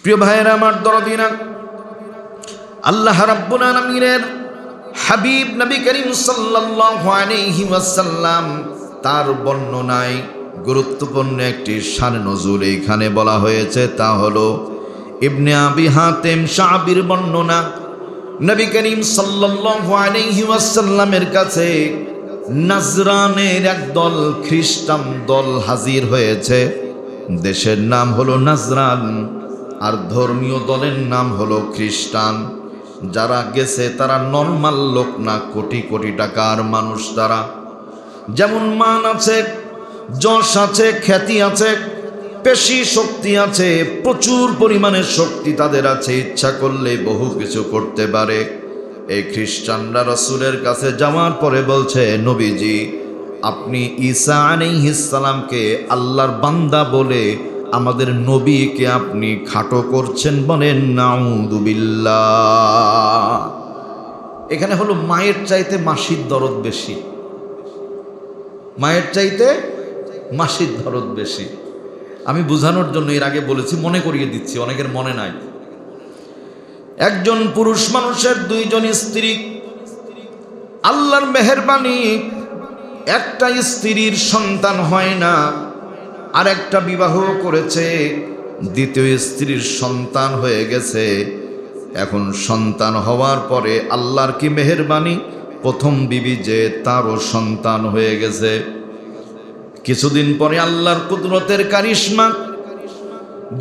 প্রিয় ভাইয়েরা আমার, দরদিনা, আল্লাহ রাব্বুল আলামিনের হাবিব নবী করিম সাল্লাল্লাহু আলাইহি ওয়াসাল্লাম তার বর্ণনায় গুরুত্বপূর্ণ একটি শানে নজুল এখানে বলা হয়েছে। তা হলো ইবনে আবি হাতেম শাবির বর্ণনা। নবী করিম সাল্লাল্লাহু আলাইহি ওয়াসাল্লামের কাছে নাজরানের একদল খ্রিস্টান দল হাজির হয়েছে। দেশের নাম হলো নাজরান আর ধর্মীয় দলের নাম হলো খ্রিস্টান। যারা গেছে তারা নরমাল লোক না, কোটি কোটি টাকার মানুষ। তারা যেমন মান আছে, যশ আছে, খ্যাতি আছে, পেশি শক্তি আছে, প্রচুর পরিমাণে শক্তি তাদের আছে, ইচ্ছা করলে বহু কিছু করতে পারে। এই খ্রিস্টানরা রাসূলের কাছে যাওয়ার পরে বলছে, নবীজি আপনি ঈসা আলাইহিস সালামকে আল্লাহর বান্দা বলে আমাদের নবীকে আপনি খাটো করছেন, বলেন নাউযুবিল্লাহ। এখানে হলো মায়ের চাইতে মাসির দরদ বেশি, মায়ের চাইতে মাসির দরদ বেশি। আমি বোঝানোর জন্য এর আগে বলেছি, মনে করিয়ে দিচ্ছি, অনেকের মনে নাই। একজন পুরুষ মানুষের দুইজন স্ত্রী, আল্লাহর মেহেরবানি একটা স্ত্রীর সন্তান হয় না, আর একটা বিবাহ করেছে, দ্বিতীয় স্ত্রীর সন্তান হয়ে গেছে। এখন সন্তান হওয়ার পরে আল্লাহর কি মেহেরবানি, প্রথম বিবি যে তারও সন্তান হয়ে গেছে। কিছুদিন পরে আল্লাহর কুদরতের কারিশমা,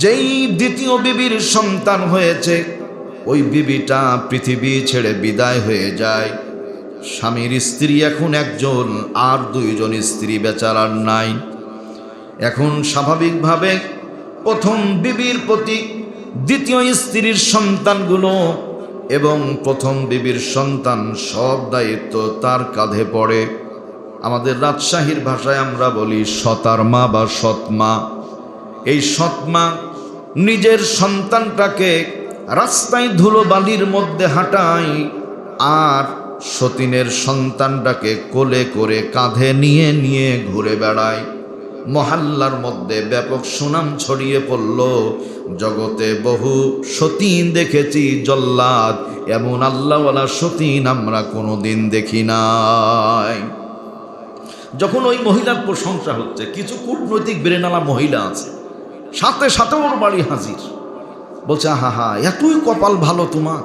যেই দ্বিতীয় বিবির সন্তান হয়েছে ওই বিবিটা পৃথিবী ছেড়ে বিদায় হয়ে যায়। স্বামীর স্ত্রী এখন একজন, আর দুইজন স্ত্রী বেচারার নাই। এখন স্বাভাবিকভাবে প্রথম বিবির প্রতি দ্বিতীয় স্ত্রীর সন্তানগুলো এবং প্রথম বিবির সন্তান সব দায়িত্ব তার কাঁধে পড়ে। আমাদের রাজশাহীর ভাষায় আমরা বলি সতার মা বা সৎমা। এই সৎমা নিজের সন্তানটাকে রাস্তায় ধুলোবালির মধ্যে হাঁটায়, আর সতীনের সন্তানটাকে কোলে করে কাঁধে নিয়ে নিয়ে ঘুরে বেড়ায়। মহল্লার মধ্যে ব্যাপক সুনাম ছড়িয়ে পড়ল, জগতে বহু সতীন দেখেছি জল্লাদ, এমন আল্লাহওয়ালা সতীন আমরা কোনোদিন দেখি নাই। যখন ওই মহিলার প্রশংসা হচ্ছে, কিছু কূটনৈতিক ব্রেনালা মহিলা আছে, সাথে সাথে ওর বাড়ি হাজির, বলছে হা হা এতই কপাল ভালো তোমার,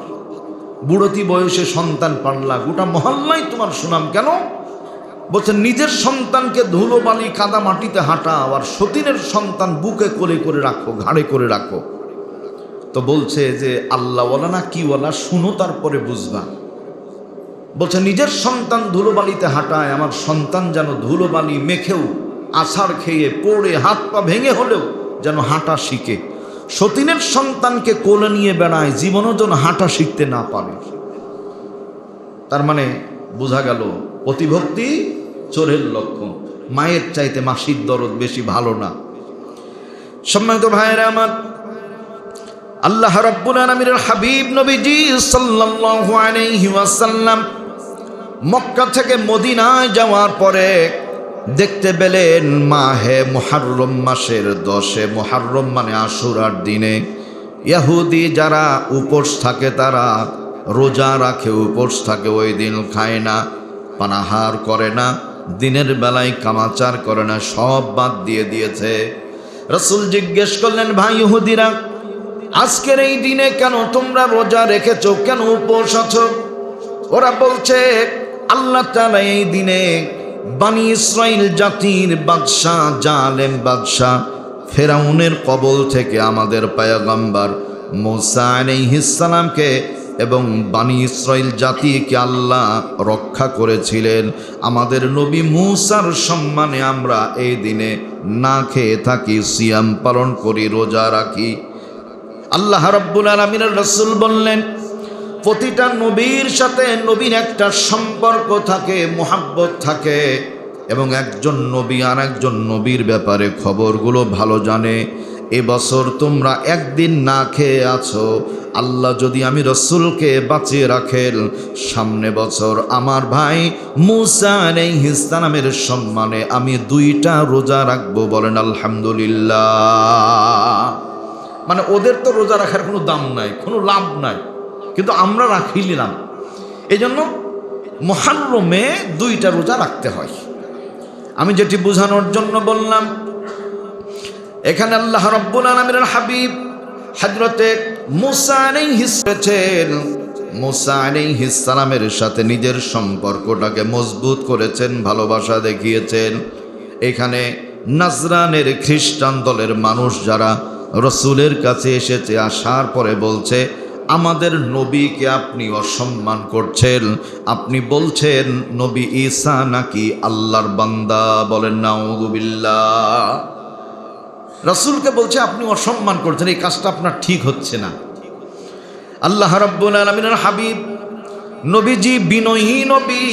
বুড়তি বয়সে সন্তান পারলা, গোটা মহল্লায় তোমার সুনাম। কেন? বলছে নিজের সন্তানকে ধুলোবালি কাদা মাটিতে হাঁটাও, আর সতীনের সন্তান বুকে কোলে করে রাখো, ঘাড়ে করে রাখো। তো বলছে যে আল্লাহওয়ালা না কিওয়ালা, শুনো তারপরে বুঝবা। বলছে নিজের সন্তান ধুলোবালিতে হাঁটায়, আমার সন্তান যেন ধুলোবালি মেখেও, আছাড় খেয়ে পড়ে হাত পা ভেঙে হলেও যেন হাঁটা শিখে। সতীনের সন্তানকে কোলে নিয়ে বেড়ায়, জীবনও যেন হাঁটা শিখতে না পারে। তার মানে বোঝা গেল অতিভক্তি চোরের লক্ষণ। মায়ের চাইতে মাসির দরদ বেশি ভালো না। সম্মানিত ভাইয়েরা আমার, আল্লাহ রাব্বুল আলামিনের হাবিব নবীজি সাল্লাল্লাহু আলাইহি ওয়াসাল্লাম মক্কা থেকে মদিনায় যাওয়ার পরে দেখতে পেলেন মাহে মুহররম মাসের 10 মুহররম মানে আশুরার দিনে ইহুদি যারা উপোস থাকে, তারা রোজা রাখে, উপোস থাকে, ওই দিন খায় না, পানাহার করে না, দিনের বেলায় কামাচার করে না, সব বাদ দিয়ে দিয়েছে। রাসূল জিজ্ঞেস করলেন, ভাই ইহুদিরা, আজকের এই দিনে কেন তোমরা রোজা রেখেছো, কেন উপোস আছো? ওরা বলছে আল্লাহ তাআলা এই দিনে বনি ইসরাইল জাতির বাদশাহ, জালেম বাদশাহ ফেরাউনের কবল থেকে আমাদের পয়গম্বর মূসা আলাইহিস সালামকে এবং বনি ইসরাইল জাতিকে আল্লাহ রক্ষা করেছিলেন। আমাদের নবী মূসার সম্মানে আমরা এই দিনে না খেয়ে থাকি, সিয়াম পালন করি, রোজা রাখি। আল্লাহ রাব্বুল আলামিনের রাসূল বললেন, প্রতিটা নবীর সাথে নবীর একটা সম্পর্ক থাকে, মুহাব্বত থাকে, এবং একজন নবী আর একজন নবীর ব্যাপারে খবরগুলো ভালো জানে। এবছর তোমরা একদিন না খেয়ে আছো, আল্লাহ যদি আমি রাসূলকে বাঁচিয়ে রাখেন, সামনে বছর আমার ভাই মূসা আলাইহিস সালামের সম্মানে আমি 2টা রোজা রাখবো। বলেন আলহামদুলিল্লাহ। মানে ওদের তো রোজা রাখার কোনো দাম নাই, কোনো লাভ নাই, কিন্তু আমরা রাখি নিলাম। এই জন্য মুহররমে 2টা রোজা রাখতে হয়। আমি যেটি বোঝানোর জন্য বললাম, এখানে আল্লাহ রাব্বুল আলামিনের হাবিব হযরতে মুসা আলাইহিস সালামের সাথে নিজের সম্পর্কটাকে মজবুত করেছেন, ভালোবাসা দেখিয়েছেন। এখানে নাজরানের খ্রিস্টান দলের মানুষ যারা রসুলের কাছে এসেছে, আসার পরে বলছে আমাদের নবীকে আপনি অসম্মান করছেন, আপনি বলছেন নবী ঈসা নাকি আল্লাহর বান্দা। বলেন নাউযুবিল্লাহ। রাসূলকে বলছে আপনি অসম্মান করছেন, এই কাজটা আপনার ঠিক হচ্ছে না। আল্লাহ রাব্বুল আলামিনের হাবিব নবীজি বিনয়ী নবী,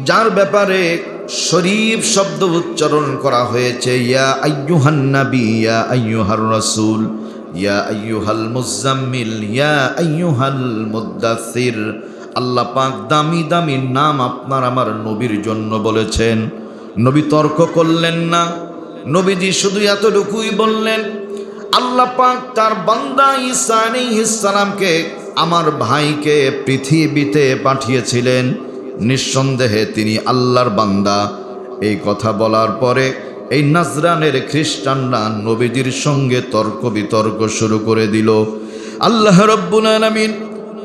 যার ব্যাপারে শরীফ শব্দ উচ্চারণ করা হয়েছে, ইয়া আইয়ুহান নবী, ইয়া আইয়ুহার রাসূল, ইয়া আইয়ুহাল মুজাম্মিল, ইয়া আইয়ুহাল মুদ্দাসির। আল্লাহ পাক দামি দামি নাম আপনার আমার নবীর জন্য বলেছেন। নবী তর্ক করলেন না, নবীজি শুধু এতটুকুই বললেন, আল্লাহ পাক তার বান্দা ঈসা আলাইহিস সালামকে, আমার ভাইকে পৃথিবীতে পাঠিয়েছিলেন, নিঃসন্দেহে তিনি আল্লাহর বান্দা। এই কথা বলার পরে এই নাজরানের খ্রিস্টানরা নবীজির সঙ্গে তর্ক বিতর্ক শুরু করে দিল। আল্লাহ রাব্বুল আলামিন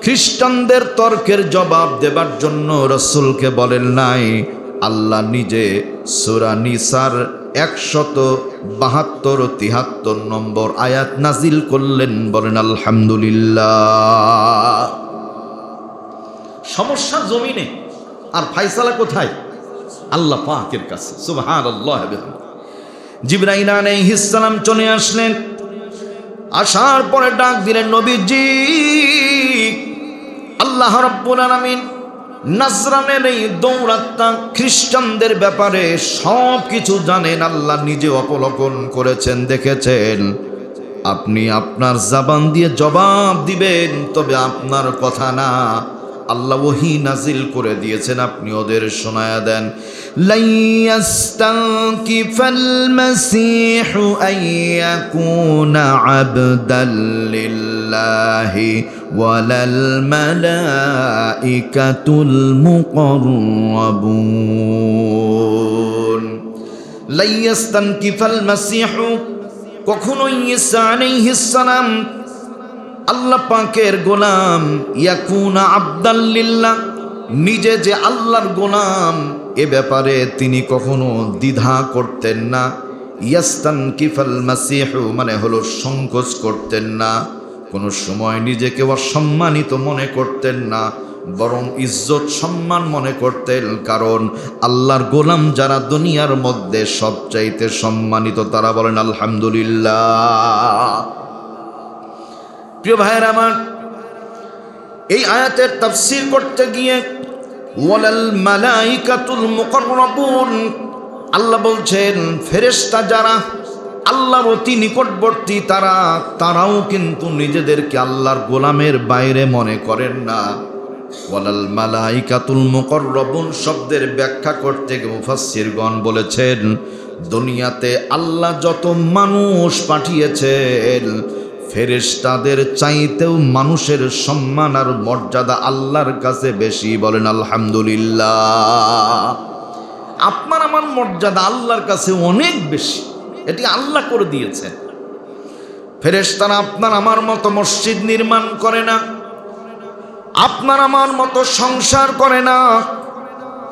খ্রিস্টানদের তর্কের জবাব দেবার জন্য রাসূলকে বলেন নাই, আল্লাহ নিজে সূরা নিসার 172-73 নম্বর আয়াত নাজিল করলেন। বলেন আলহামদুলিল্লাহ। সমস্যা জমিনে, আর ফায়সালা কোথায়? আল্লাহ পাকের কাছে। সুবহানাল্লাহ। জিবরাইল আলাইহিস সালাম চলে আসলেন, আসার পরে ডাক দিলেন, নবীজি আল্লাহ রাব্বুল আলামিন নাজরানের এই দৌরাত্মা খ্রিস্টানদের ব্যাপারে সব কিছু জানেন, আল্লাহ নিজে অবলোকন করেছেন, দেখেছেন। আপনি আপনার জবান দিয়ে জবাব দিবেন, তবে আপনার কথা না, আল্লাহ ওহী নাজিল করে দিয়েছেন, আপনি ওদের শোনায়া দেন। লাইয়াস্তানকিফাল মাসীহু আইয়াকুনা আবদাল লিল্লাহি ওয়ালাল মালাইকাতুল মুকাররাবুন। লাইয়াস্তানকিফাল মাসীহু, কখনোই ঈসা আলাইহিস সালাম আল্লাহ পাকের গোলাম, ইয়াকুনা আবদাল লিল্লাহ, নিজে যে আল্লাহর গোলাম, এ ব্যাপারে তিনি কখনো দ্বিধা করতেন না। ইয়াস্তানকিফাল মাসীহু মানে হলো সংকোচ করতেন না, কোনো সময় নিজেকে অসম্মানিত মনে করতেন না, বরং ইজ্জত সম্মান মনে করতেন। কারণ আল্লাহর গোলাম যারা দুনিয়ার মধ্যে সবচাইতে সম্মানিত, তারা বলেন আলহামদুলিল্লাহ। প্রিয় ভাইয়ের আমার, এই আয়াতের তাফসীর করতে গিয়ে ওয়ালাল মালাইকাতুল মুকাররাবুন, আল্লাহ বলছেন ফেরেশতা যারা আল্লাহর অতি নিকটবর্তী, তারাও কিন্তু নিজেদেরকে আল্লাহর গোলামের বাইরে মনে করেন না। ওয়ালাল মালাইকাতুল মুকাররাবুন শব্দের ব্যাখ্যা করতে গিয়ে মুফাসসিরগণ বলেছেন, দুনিয়াতে আল্লাহ যত মানুষ পাঠিয়েছেন, ফেরেশতাদের চাইতেও মানুষের সম্মান আর মর্যাদা আল্লাহর কাছে বেশি। বলেন আলহামদুলিল্লাহ। আপনার আমার মর্যাদা আল্লাহর কাছে অনেক বেশি, এটি আল্লাহ করে দিয়েছেন। ফেরেশতারা আপনার আমার মতো মসজিদ নির্মাণ করে না, আপনার আমার মতো সংসার করে না,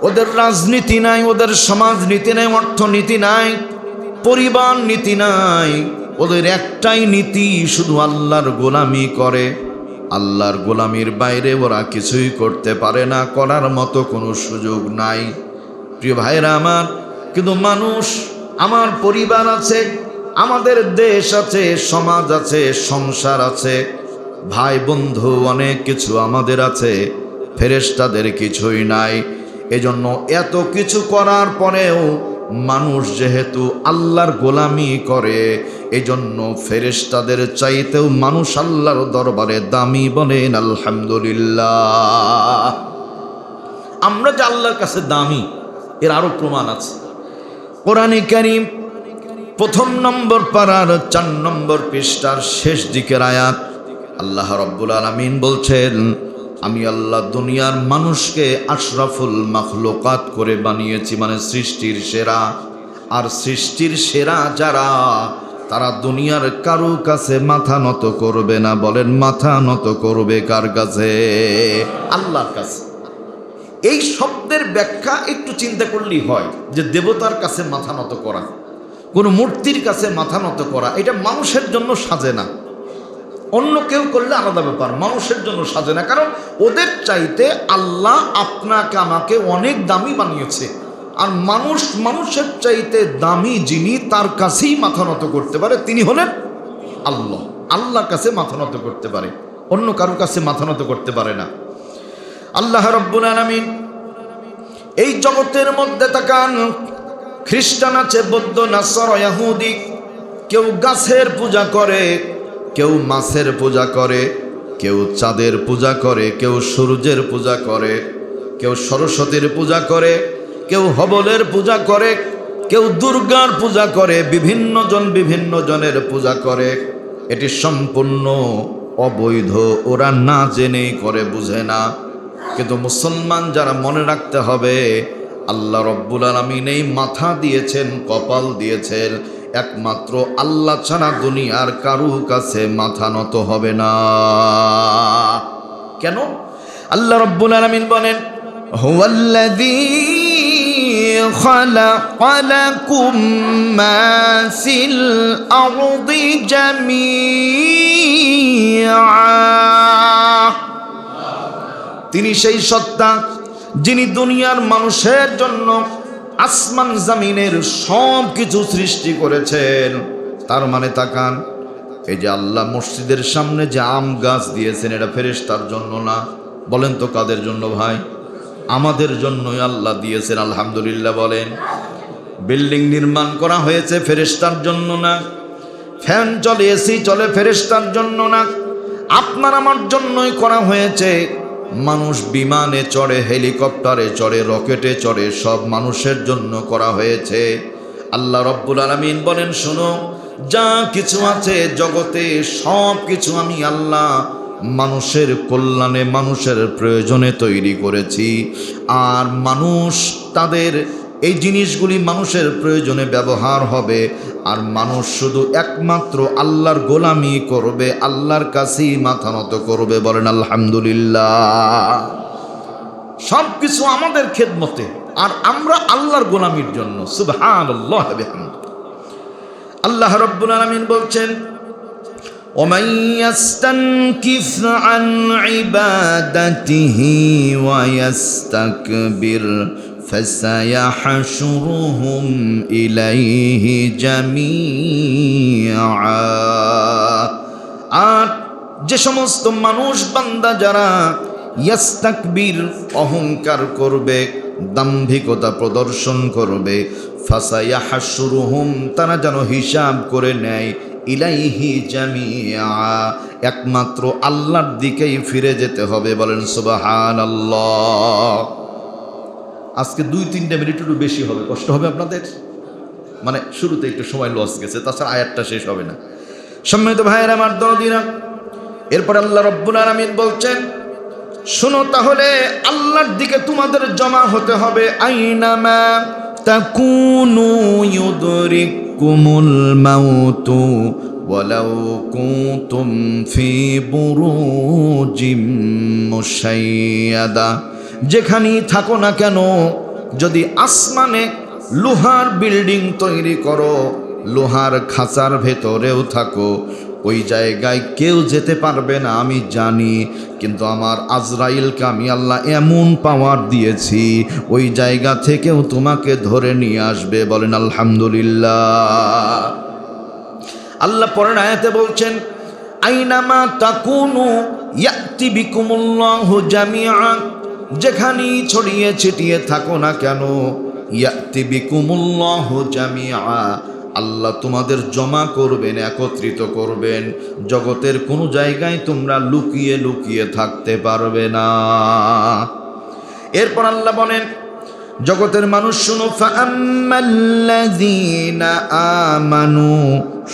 ওদের রাজনীতি নাই, ওদের সমাজনীতি নাই, অর্থনীতি নাই, পরিবার নীতি নাই, ওদের একটাই নীতি, শুধু আল্লাহর গোলামি করে। আল্লাহর গোলামির বাইরে ওরা কিছুই করতে পারে না, করার মতো কোনো সুযোগ নাই। প্রিয় ভাইরা আমার, কিন্তু মানুষ, আমার পরিবার আছে, আমাদের দেশ আছে, সমাজ আছে, সংসার আছে, ভাই বন্ধু অনেক কিছু আমাদের আছে, ফেরেশতাদের কিছুই নাই। এজন্য এত কিছু করার পরেও মানুষ যেহেতু আল্লাহর গোলামি করে, এজন্য ফেরেশতাদের চাইতেও মানুষ আল্লাহর দরবারে দামি। বলেন আলহামদুলিল্লাহ। আমরা যে আল্লাহর কাছে দামি, এর আরো প্রমাণ আছে। কোরআনে কারীম প্রথম নম্বর পারার 4 নম্বর পৃষ্ঠার শেষ দিকের আয়াত। আল্লাহ রাব্বুল আলামিন বলছেন, আমি আল্লাহ দুনিয়ার মানুষকে আশরাফুল মাখলুকাত করে বানিয়েছি, মানে সৃষ্টির সেরা। আর সৃষ্টির সেরা যারা, তারা দুনিয়ার কারো কাছে মাথা নত করবে না। বলেন, মাথা নত করবে কার কাছে? আল্লাহর কাছে। এই শব্দের ব্যাখ্যা একটু চিন্তা করলেই হয় যে দেবতার কাছে মাথা নত করা, কোনো মূর্তির কাছে মাথা নত করা, এটা মানুষের জন্য সাজে না। অন্য কেউ করলে আলাদা ব্যাপার, মানুষের জন্য সাজে না। কারণ ওদের চাইতে আল্লাহ আপনাকে আমাকে অনেক দামি বানিয়েছে। আর মানুষের চাইতে দামি যিনি, তার কাছেই মাথা নত করতে পারে, তিনি হলেন আল্লাহ। আল্লাহর কাছে মাথা নত করতে পারে, অন্য কারোর কাছে মাথা নত করতে পারে না। আল্লাহ রাব্বুল আলামিন এই জগতের মধ্যে তাকান, খ্রিস্টান আছে, বৌদ্ধ, নাসারা, ইহুদি। কেউ গাছের পূজা করে, কেউ মাছের পূজা করে, কেউ চাঁদের পূজা করে, কেউ সূর্যের পূজা করে, কেউ সরস্বতীর পূজা করে, কেউ হবলের পূজা করে, কেউ দুর্গার পূজা করে। বিভিন্ন জনের পূজা করে। এটি সম্পূর্ণ অবৈধ, ওরা না জেনেই করে, বুঝে না। কিন্তু মুসলমান যারা, মনে রাখতে হবে, আল্লাহ রব্বুল আলামিন এই মাথা দিয়েছেন, কপাল দিয়েছেন, একমাত্র আল্লাহ ছাড়া দুনিয়ার কারো কাছে মাথা নত হবে না। কেন? আল্লাহ রব্বুল আলামিন বলেন, হুয়াল্লাযী খালাকা লাকুম মা ফিল আরদি জামিআ। তিনি সেই সত্তা যিনি দুনিয়ার মানুষের জন্য আসমান জমিনের সব কিছু সৃষ্টি করেছেন। তার মানে তাকান, এই যে আল্লাহ মসজিদের সামনে যে আম গাছ দিয়েছেন, এটা ফেরেশতার জন্য না। বলেন তো কাদের জন্য ভাই? আমাদের জন্যই আল্লাহ দিয়েছেন, আলহামদুলিল্লাহ বলেন। বিল্ডিং নির্মাণ করা হয়েছে ফেরেশতার জন্য না। ফ্যান চলে, এসি চলে ফেরেশতার জন্য না। আপনার আমার জন্যই করা হয়েছে। মানুষ বিমানে চড়ে, হেলিকপ্টারে চড়ে, রকেটে চড়ে, সব মানুষের জন্য করা হয়েছে। আল্লাহ রব্বুল আলামিন বলেন, শোনো, যা কিছু আছে জগতে সব কিছু আমি আল্লাহ মানুষের কল্যাণে, মানুষের প্রয়োজনে তৈরি করেছি। আর মানুষ, তাদের এই জিনিসগুলি মানুষের প্রয়োজনে ব্যবহার হবে। আর মানুষ শুধু একমাত্র আল্লাহর গোলামি করবে, আল্লাহর কাছেই মাথা নত করবে। বলেন আলহামদুলিল্লাহ। সব কিছু আমাদের খেদমতে, আর আমরা আল্লাহর গোলামির জন্য। সুবহানাল্লাহ ওয়া বিহামদিহি। আল্লাহ রাব্বুল আলামিন বলছেন, ওমান ইয়াস্তানকিফ আন ইবাদাতিহি ওয়া ইয়াস্তাকবির ফাসায়াহশুরুহুম ইলাইহি জামিআ। আর যে সমস্ত মানুষ বান্দা যারা ইয়াস্তাকবির, অহংকার করবে, দাম্ভিকতা প্রদর্শন করবে, ফাসায়াহশুরুহুম, তারা যেন হিসাব করে নেয়, ইলাইহি জামিআ, একমাত্র আল্লাহর দিকেই ফিরে যেতে হবে। বলেন সুবহানাল্লাহ। আজকে 2-3 মিনিট একটু বেশি হবে, কষ্ট হবে আপনাদের, মানে শুরুতে একটু সময় লস গেছে, তাছাড়া আয়াতটা শেষ হবে না। সম্মানিত ভাইয়েরা আমার, দরদিরা, এরপর আল্লাহ রব্বুল আলামিন বলছেন, শোনো, তাহলে আল্লাহর দিকে তোমাদের জমা হতে হবে। আইনামা তাকুনু ইউদরিকুমুল মাউতু ওয়ালাউ কুনতুম ফি বুরুজিম মুশাইয়াদা। যেখানেই থাকো না কেন, যদি আসমানে লোহার বিল্ডিং তৈরি করো, লোহার খাঁচার ভেতরেও থাকো, ওই জায়গায় কেউ যেতে পারবে না, আমি জানি। কিন্তু আমার আজরাইলকে আমি আল্লাহ এমন পাওয়ার দিয়েছি, ওই জায়গা থেকেও তোমাকে ধরে নিয়ে আসবে। বলেন আলহামদুলিল্লাহ। আল্লাহ পরের আয়াতে বলছেন, আইনামা তাকুনু ইয়াতি বিকুমুল্লাহু জামিআ। যেখানেই ছড়িয়ে ছিটিয়ে থাকো না কেন, ইয়াতি বিকুমুল্লাহু জামিআ, আল্লাহ তোমাদের জমা করবেন, একত্রিত করবেন। জগতের কোনো জায়গায় তোমরা লুকিয়ে লুকিয়ে থাকতে পারবে না। এরপর আল্লাহ বলেন, জগতের মানুষ শুনো, ফাআম্মাল্লাযীনা আমানু,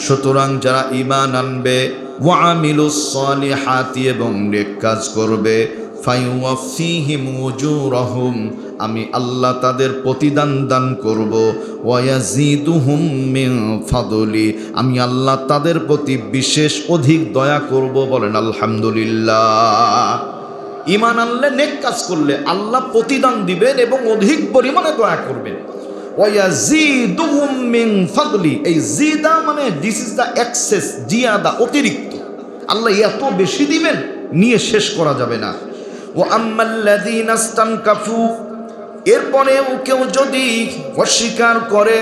সুতরাং যারা ঈমান আনবে, ওয়া আমিলুস সালিহাতি, এবং নেক কাজ করবে, ফায়ুওয়াফিহিম উজুরাহুম, আমি আল্লাহ তাদের প্রতিদান দান করব, ওয়া ইয়াজিদুহুম মিন ফাদলি, আমি আল্লাহ তাদের প্রতি বিশেষ অধিক দয়া করব। বলেন আলহামদুলিল্লাহ। ঈমান আনলে, নেক কাজ করলে আল্লাহ প্রতিদান দিবেন এবং অধিক পরিমাণে দয়া করবেন। ওয়া ইয়াজিদুহুম মিন ফাদলি, এই জিদা মানে দিস ইজ দ্য এক্সেস, জিয়াদা, অতিরিক্ত। আল্লাহ এত বেশি দিবেন, নিয়ে শেষ করা যাবে না। ওয়া আম্মাল্লাযীনা ইসতানকাফু, এরপরেও কেউ যদি অস্বীকার করে,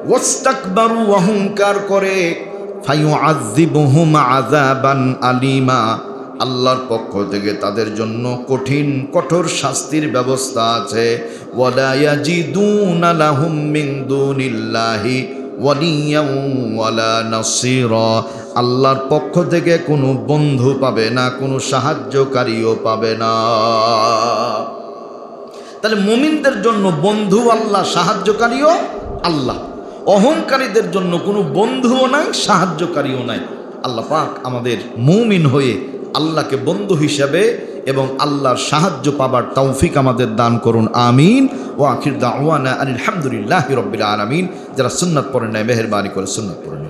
ওয়াস্তাকবারু, অহংকার করে, ফায়ুআযিবুহুম আযাবান আলীমা, আল্লাহর পক্ষ থেকে তাদের জন্য কঠিন কঠোর শাস্তির ব্যবস্থা আছে। ওয়ালা ইয়াজিদুনা লাহুম মিন দুনিল্লাহি ওয়ালিয়্যান ওয়ালা নাসীরা, আল্লাহর পক্ষ থেকে কোনো বন্ধু পাবে না, কোনো সাহায্যকারীও পাবে না। তাহলে মুমিনদের জন্য বন্ধু আল্লাহ, সাহায্যকারীও আল্লাহ। অহংকারীদের জন্য কোনো বন্ধুও নাই, সাহায্যকারীও নাই। আল্লাহ পাক আমাদের মুমিন হয়ে আল্লাহকে বন্ধু হিসাবে এবং আল্লাহর সাহায্য পাবার তৌফিক আমাদের দান করুন, আমিন। ওয়া আখির দাওয়ানা আলহামদুলিল্লাহি রাব্বিল আলামিন। যারা সুন্নাত পড়েন নাই, মেহেরবানি করে সুন্নাত পড়েন।